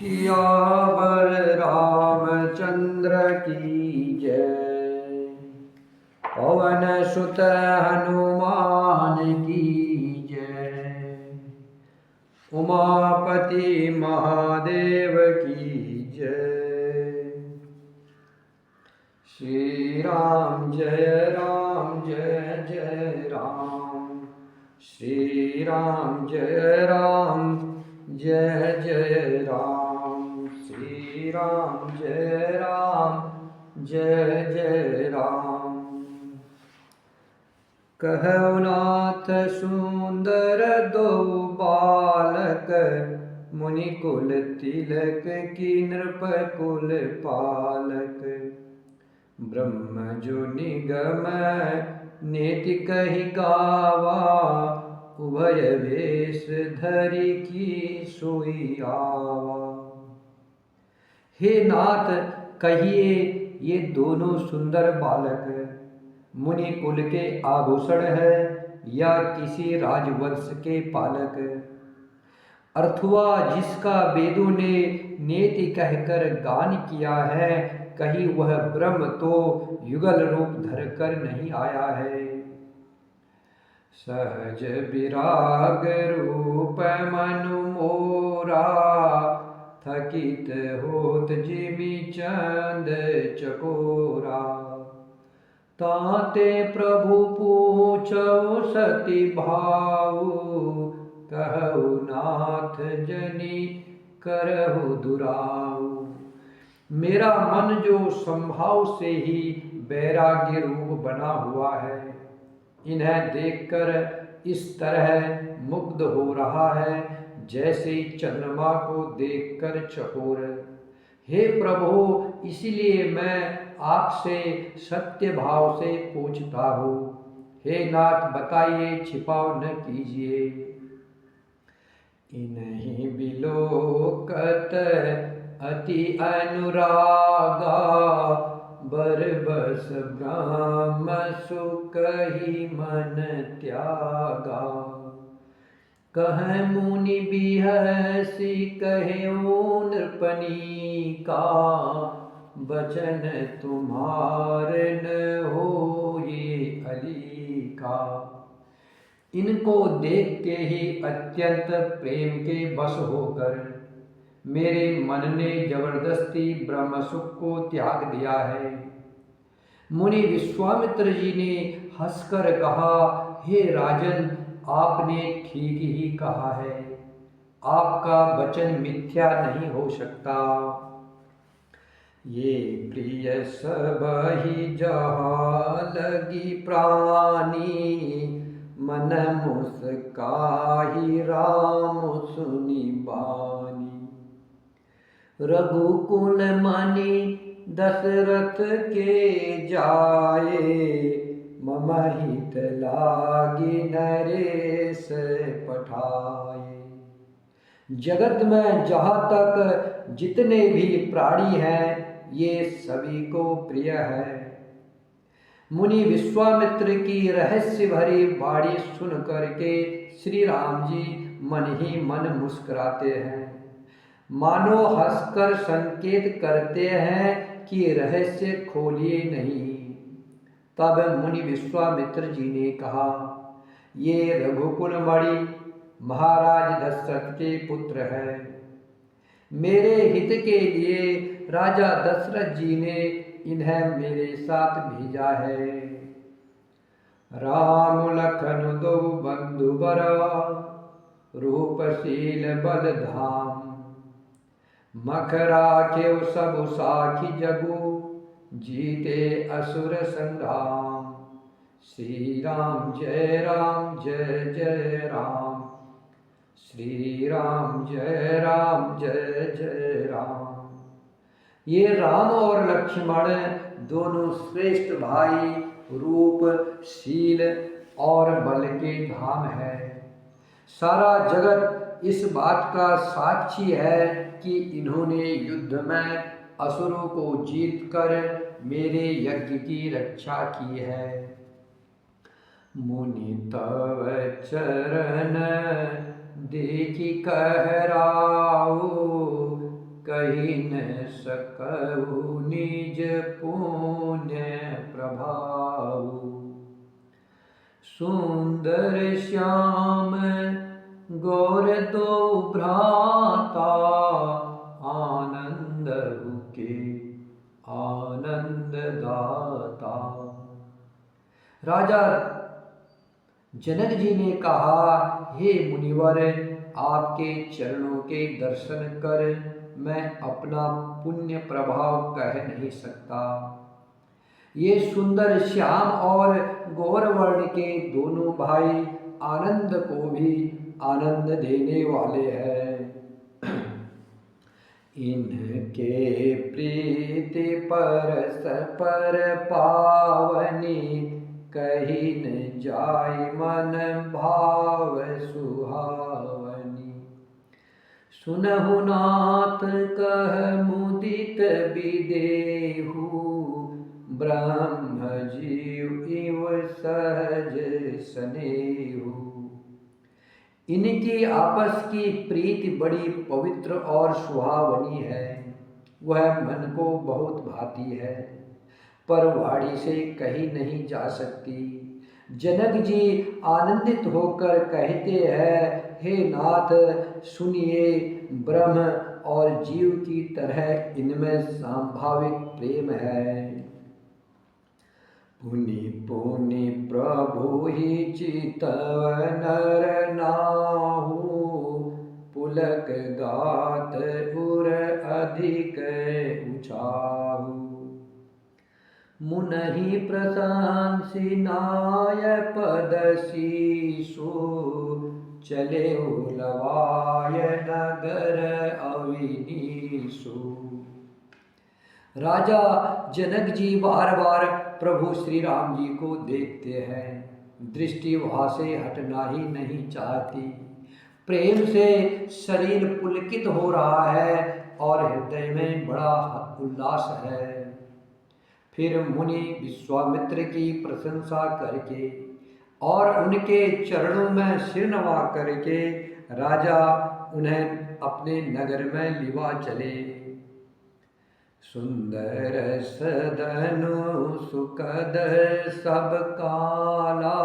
सियावर रामचंद्र की जय। पवन सुत हनुमान की जय। उमापति महादेव की जय। श्री राम जय जय राम। श्री राम जय जय राम। श्री राम जय राम। कहु नाथ सुंदर दो बालक, मुनिकुल तिलक की नृप कुल पालक। ब्रह्म जो निगम नेति कहि गावा, उभय वेश धरि की सोई आवा। हे नाथ, कहिए ये दोनों सुंदर बालक मुनि कुल के आभूषण है या किसी राजवंश के पालक, अर्थवा जिसका वेदों ने नेति कहकर गान किया है, कहीं वह ब्रह्म तो युगल रूप धरकर नहीं आया है। सहज विराग रूप मनु मोरा, थकित होत जिमि चंद चकोरा। ताते प्रभु पूछौ सती भाऊ, कहु नाथ जनि करहु दुराऊ। मेरा मन जो संभाव से ही वैराग्य रूप बना हुआ है, इन्हें देखकर इस तरह मुग्ध हो रहा है जैसे चंद्रमा को देखकर चकोर। हे प्रभु, इसलिए मैं आपसे सत्य भाव से पूछता हूँ। हे नाथ, बताइए, छिपाव न कीजिए। इन्हीं बिलोकत अति अनुरागा, बरबस ब्रह्म सुख ही मन त्यागा। कह मुनि बिहसी कहो नृपनी का, बचन तुम्हारे न हो ये अली का। इनको देखते ही अत्यंत प्रेम के वश होकर मेरे मन ने जबरदस्ती ब्रह्म सुख को त्याग दिया है। मुनि विश्वामित्र जी ने हंसकर कहा, हे राजन, आपने ठीक ही कहा है। आपका वचन मिथ्या नहीं हो सकता। ये प्रिय सब ही जहाँ लगी प्राणी, मन मुस्काहि राम सुनि बानी। रघुकुल मणि दशरथ के जाए, मम हित लागी नरेश पठाए। जगत में जहाँ तक जितने भी प्राणी हैं, ये सभी को प्रिय है। मुनि विश्वामित्र की रहस्य भरी वाणी सुन करके श्री राम जी मन ही मन मुस्कुराते हैं, मानो हंसकर संकेत करते हैं कि रहस्य खोलिए नहीं। तब मुनि विश्वामित्र जी ने कहा, ये रघुकुल मणि महाराज दशरथ के पुत्र है। मेरे हित के लिए राजा दशरथ जी ने इन्हें मेरे साथ भेजा है। राम लखन दो बंधु बरा, रूपशील बल धाम। मखरा के सब साखी जगु, जीते असुर संग्राम। श्री राम जय राम। श्री राम जय जय राम। ये राम और लक्ष्मण दोनों श्रेष्ठ भाई रूप, शील और बल के धाम है। सारा जगत इस बात का साक्षी है कि इन्होंने युद्ध में असुरों को जीतकर मेरे यज्ञ की रक्षा की है। मुनि तव चरण देखि कहराओ, सकहु निज पुण्य प्रभाव। सुंदर श्याम गौर दो भ्राता, आनंद के आनंद दाता। राजा जनक जी ने कहा, हे मुनिवर, आपके चरणों के दर्शन कर मैं अपना पुण्य प्रभाव कह नहीं सकता। ये सुंदर श्याम और गौर वर्ण के दोनों भाई आनंद को भी आनंद देने वाले हैं। इनके प्रीति परस पर पावनी, कही न जाय मन भाव सुहावनी। सुनहु नाथ कह मुदित विदेहु, ब्रह्म जीव इव सहज स्नेहु। इनकी आपस की प्रीति बड़ी पवित्र और सुहावनी है, वह मन को बहुत भाती है, पर वाणी से कही नहीं जा सकती। जनक जी आनंदित होकर कहते हैं, हे नाथ सुनिए, ब्रह्म और जीव की तरह इनमें स्वाभाविक प्रेम है। पुनि पुनि प्रभु ही चितव नर नाहु, पुलक गात उर अधिक उचाहु। मुनहि प्रशंसी नाय पद शीशु, चले लवाय नगर अविनीसु। राजा जनक जी बार बार प्रभु श्री राम जी को देखते हैं, दृष्टि वहाँ से हटना ही नहीं चाहती। प्रेम से शरीर पुलकित हो रहा है और हृदय में बड़ा उल्लास है। फिर मुनि विश्वामित्र की प्रशंसा करके और उनके चरणों में सिर नवा करके राजा उन्हें अपने नगर में लिवा चले। सुंदर सदनु सुखद सब काला,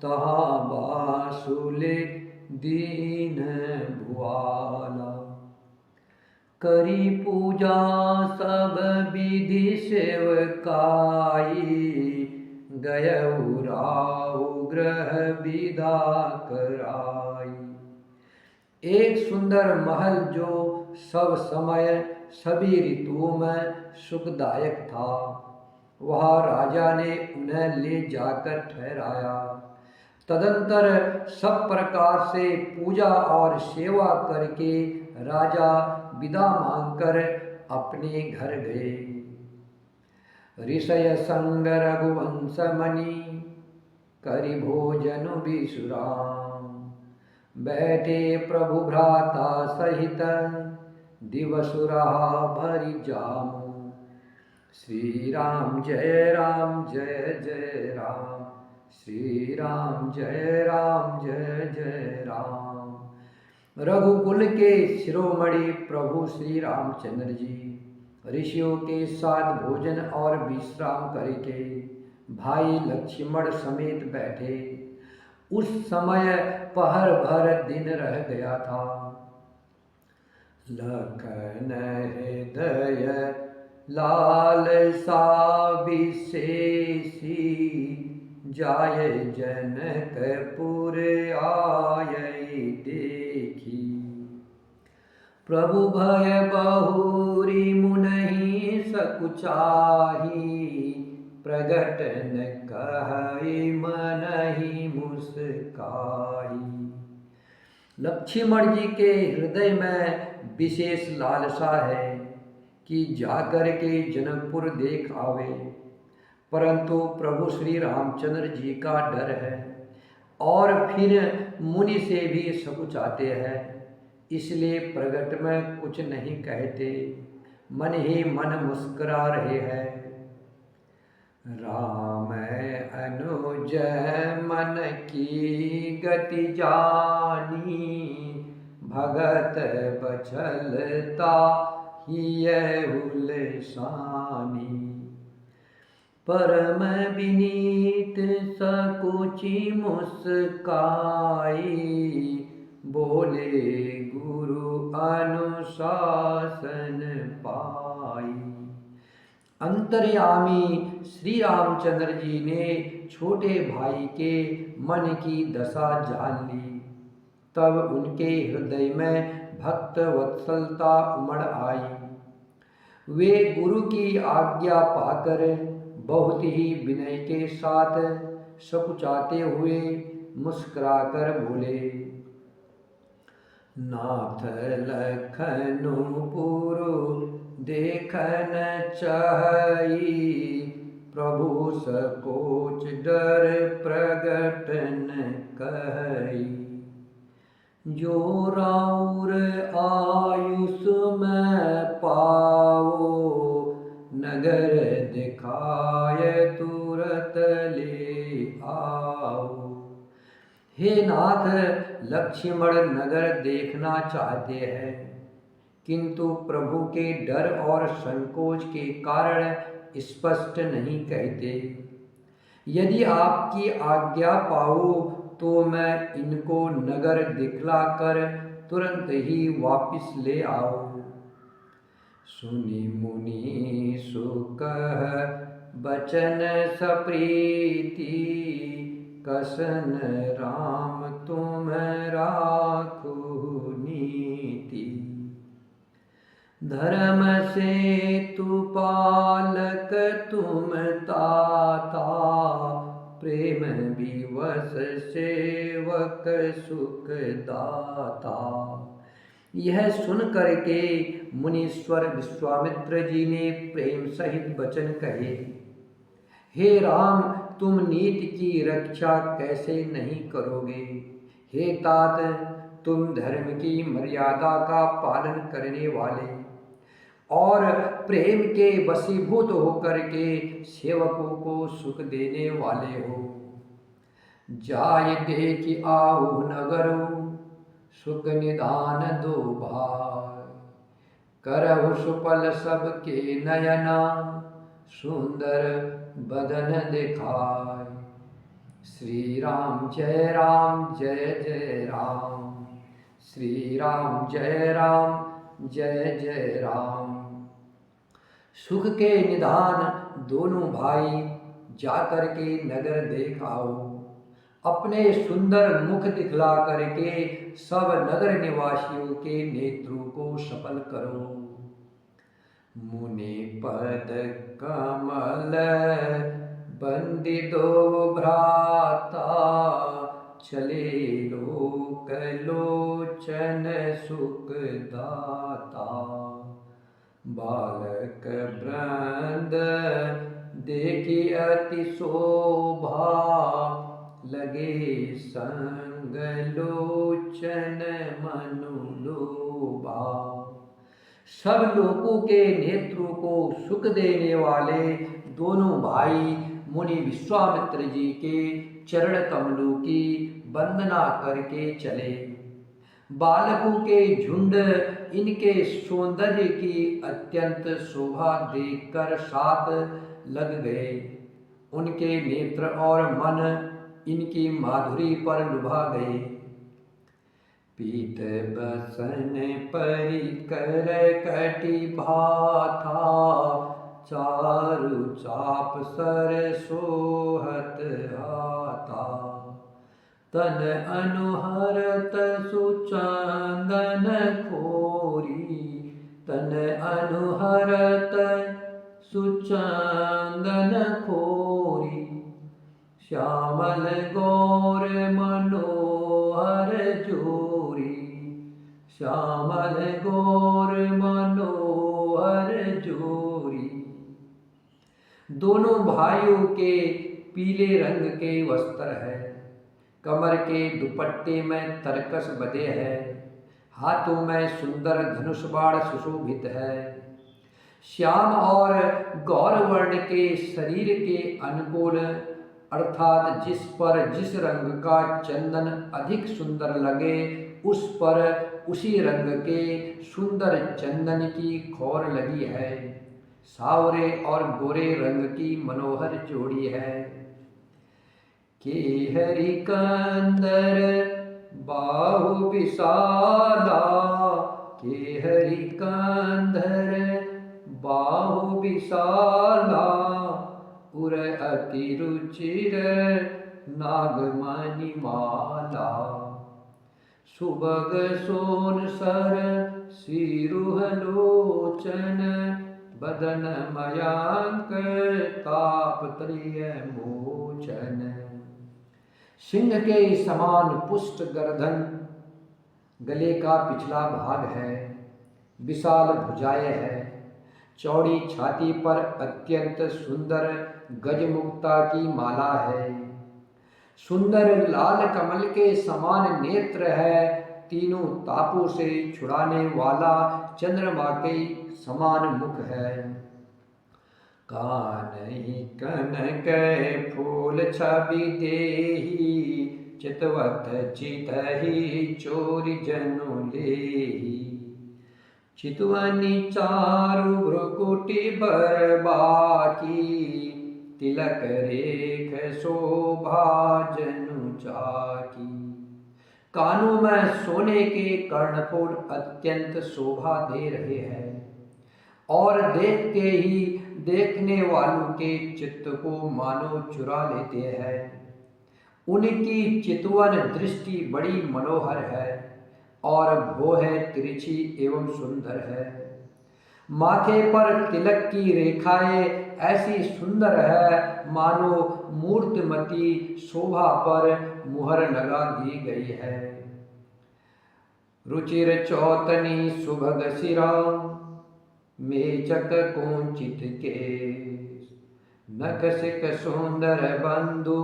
तहाँ बासुले दीन भुआला। करी पूजा सब विधि सेवकाई, गयउ राहु ग्रह विदा कराई। एक सुंदर महल जो सब समय सभी ऋतुओं में सुखदायक था, वहाँ राजा ने उन्हें ले जाकर ठहराया। तदंतर सब प्रकार से पूजा और सेवा करके राजा विदा मांगकर अपने घर गए। ऋषय संग रघुवंश मणि, करि भोजन विश्राम। बैठे प्रभु भ्राता सहित, दिवस रहा भरि जामु। श्री राम जय राम जय जय राम, श्री राम जय जय राम। रघुकुल के शिरोमणि प्रभु श्री रामचंद्र जी ऋषियों के साथ भोजन और विश्राम करके भाई लक्ष्मण समेत बैठे। उस समय पहर भर दिन रह गया था। लखन हृदय लालसा विशेषी, जाय जनकपुर आयै देखी। प्रभु भय बहुरी मुनहि सकुचाही, प्रगट न कहै मनहि मुस्काई। लक्ष्मण जी के हृदय में विशेष लालसा है कि जाकर के जनकपुर देख आवे, परंतु प्रभु श्री रामचंद्र जी का डर है और फिर मुनि से भी सकुचाते हैं, इसलिए प्रगट में कुछ नहीं कहते, मन ही मन मुस्कुरा रहे हैं। राम अनुज मन की गति जानी, भगत बछलता हुलसानी। परम विनीत सकुचि मुस्काई, बोले गुरु अनुशासन पाई। अंतर्यामी श्री रामचंद्र जी ने छोटे भाई के मन की दशा जान ली। तब उनके हृदय में भक्त वत्सलता उमड़ आई। वे गुरु की आज्ञा पाकर बहुत ही विनय के साथ सकुचाते हुए मुस्कुराकर बोले, नाथ लखनु पुरु देखन चाही, प्रभु सकोच डर प्रगट न कही। जो राउर आयुष में पाओ, नगर दिखाय तुरत ले आओ। हे नाथ, लक्ष्मण नगर देखना चाहते हैं, किंतु प्रभु के डर और संकोच के कारण स्पष्ट नहीं कहते। यदि आपकी आज्ञा पाऊं तो मैं इनको नगर दिखलाकर तुरंत ही वापिस ले आऊं। सुनि मुनि सुकह बचन सप्रीति, कसन राम तुम राखु नीति। धर्म सेतु पालक तुम ताता, प्रेम विवश सेवक सुख दाता। यह सुन करके मुनीश्वर विश्वामित्र जी ने प्रेम सहित वचन कहे, हे राम, तुम नीति की रक्षा कैसे नहीं करोगे। हे तात, तुम धर्म की मर्यादा का पालन करने वाले और प्रेम के वशीभूत होकर के सेवकों को सुख देने वाले हो। जाय देखि आऊ नगरो, सुख निदान दो भाई। करहु सुपल सबके नयना, सुंदर बदन दिखाय। श्री राम जय राम जय जय राम, श्री राम जय राम जय जय राम। सुख के निदान दोनों भाई जाकर के नगर देख आओ। अपने सुंदर मुख दिखला करके सब नगर निवासियों के नेत्रों को सफल करो। मुनि पद कमल बंदी दो भ्राता, चले लोक लोचन सुख दाता। बालक वृंद देखी अति शोभा, लगे संग लोचन मनु लोभा। सब लोगों के नेत्रों को सुख देने वाले दोनों भाई मुनि विश्वामित्र जी के चरण कमलों की वंदना करके चले। बालकों के झुंड इनके सौंदर्य की अत्यंत शोभा देखकर साथ लग गए। उनके नेत्र और मन इनकी माधुरी पर लुभा गए। पीत बसन परिकर कटि भाथा, चारु चाप सर सोहत हाथा। तन अनुहरत सुचंदन खोरी, तन अनुहरत सुचंदन खोरी। श्यामल गौर मनोहर जोरी, श्यामल गौर मनोहर जोरी। दोनों भाइयों के पीले रंग के वस्त्र है, कमर के दुपट्टे में तरकस बंधे है, हाथों में सुंदर धनुष बाण सुशोभित है। श्याम और गौर वर्ण के शरीर के अनुकूल अर्थात जिस पर जिस रंग का चंदन अधिक सुंदर लगे उस पर उसी रंग के सुंदर चंदन की खोर लगी है। सावरे और गोरे रंग की मनोहर जोड़ी है। केहरी कंदर बाहु विशाला, केहरी कंदर बाहु विशाला, उर अति रुचिर नागमणि माला। सुबग सोन सर सिरुह लोचन, बदन मयांक तापत्रिय मोचन। सिंह के समान पुष्ट गर्दन गले का पिछला भाग है। विशाल भुजाएं है। चौड़ी छाती पर अत्यंत सुंदर गजमुक्ता की माला है। सुंदर लाल कमल के समान नेत्र है। तीनों तापों से छुड़ाने वाला चंद्रमा के समान मुख है। कानहि कनक फूल छवि देहि, चितवत चितहि चोरी जनु लेहि। चितवनी चारु भ्रुकुटी बर बाकी, तिलक रेख शोभा जनु चाकी। कानों में सोने के कर्णफूल अत्यंत शोभा दे रहे हैं और देखते ही देखने वालों के चित्त को मानो चुरा लेते हैं। उनकी चितवन दृष्टि बड़ी मनोहर है और भौह तिरछी एवं सुंदर है। माथे पर तिलक की रेखाएं ऐसी सुंदर है मानो मूर्तिमती शोभा पर मुहर लगा दी गई है। रुचिर चौतनी सुभग सिरा, मेचक कुंचित केश। नख सिक सुंदर बंधु,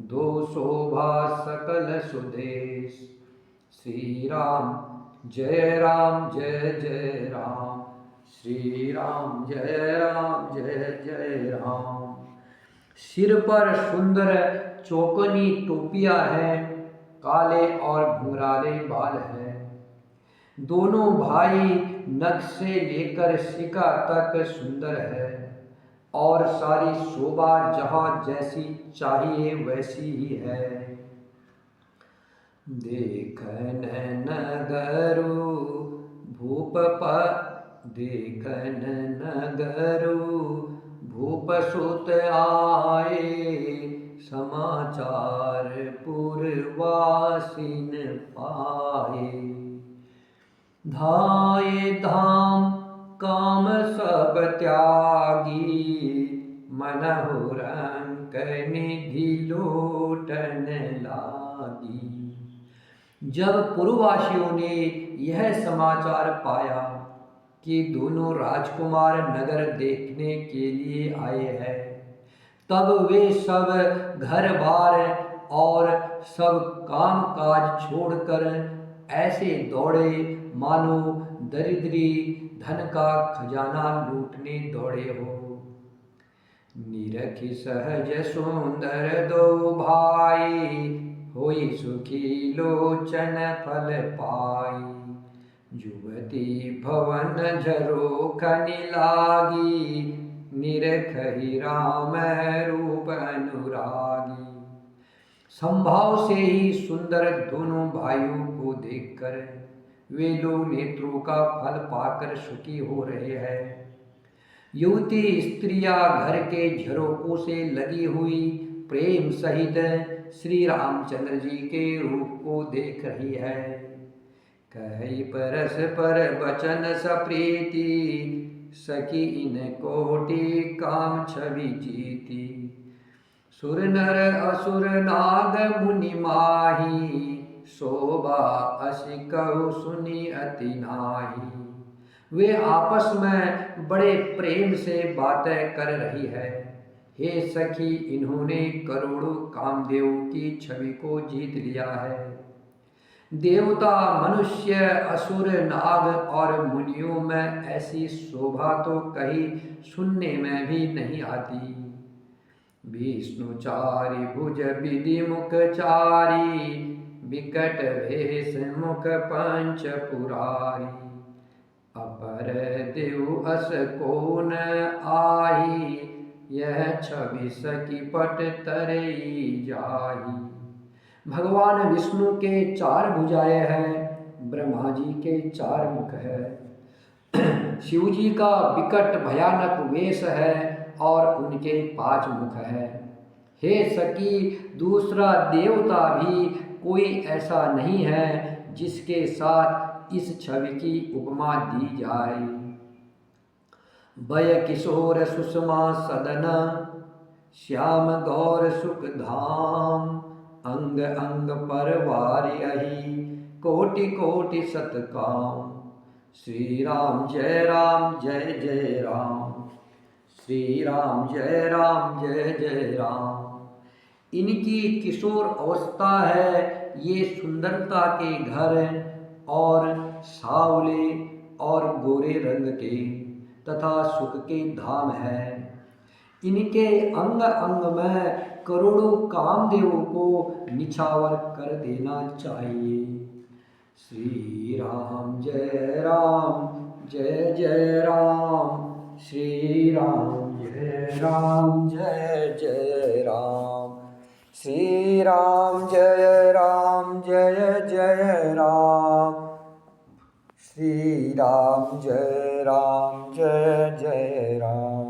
दो शोभा सकल सुदेश। श्री राम जय जय राम, श्री राम जय जय राम। सिर पर सुंदर चौकनी टोपियां हैं, काले और घुंघराले बाल हैं। दोनों भाई नख से लेकर शिखा तक सुंदर है और सारी शोभा जहाँ जैसी चाहिए वैसी ही है। देखन नगरु भूप देखन नगरु भूप सुत आए, समाचार पुरवासिन पाए। धाये धाम काम सब त्यागी, मनहु रंक निधि लूटन लागी। जब पुरवासियों ने यह समाचार पाया कि दोनों राजकुमार नगर देखने के लिए आए हैं, तब वे सब घर बार और सब काम काज छोड़कर ऐसे दौड़े मानो दरिद्री धन का खजाना लूटने दौड़े हो। निरखि सहज सुंदर दो भाई, होई सुखी लोचन फल पाई। युवती भवन झरोखनि लागी, निरखहि राम रूप अनुरागी। संभाव से ही सुंदर दोनों भाइयों को देखकर वे लोग नेत्रों का फल पाकर सुखी हो रहे हैं। युवती स्त्रियां घर के झरोकों से लगी हुई प्रेम सहित श्री रामचंद्र जी के रूप को देख रही है। कहि परस पर बचन सप्रीति, सखी इन कोटि काम छवि जीती। सुर नर असुर नाग मुनि माही, शोभा असी कहु सुनी अति नाही। वे आपस में बड़े प्रेम से बातें कर रही है। हे सखी, इन्होंने करोड़ों कामदेवों की छवि को जीत लिया है। देवता, मनुष्य, असुर, नाग और मुनियों में ऐसी शोभा तो कहीं सुनने में भी नहीं आती। विष्णु चारि भुज विधि मुख चारी, बिकट भेष मुख पंच पुरारी, अपर देव अस को न आही, यह छवि सकी पट तरई जाही। भगवान विष्णु के 4 भुजाएं हैं, ब्रह्मा जी के 4 मुख है, शिव जी का विकट भयानक वेश है और उनके 5 मुख है। हे सखी, दूसरा देवता भी कोई ऐसा नहीं है जिसके साथ इस छवि की उपमा दी जाए। भय किशोर सुषमा सदन, श्याम गौर सुख धाम, अंग अंग पर वार्यहि, कोटि कोटि सतकाम। श्री राम जय जय राम, श्री राम जय जय राम। इनकी किशोर अवस्था है, ये सुंदरता के घर और सावले और गोरे रंग के तथा सुख के धाम है। इनके अंग अंग में करोड़ों कामदेवों को निछावर कर देना चाहिए। श्री राम जय जय राम, श्री राम जय जय राम, श्री राम जय जय राम, श्री राम जय जय राम।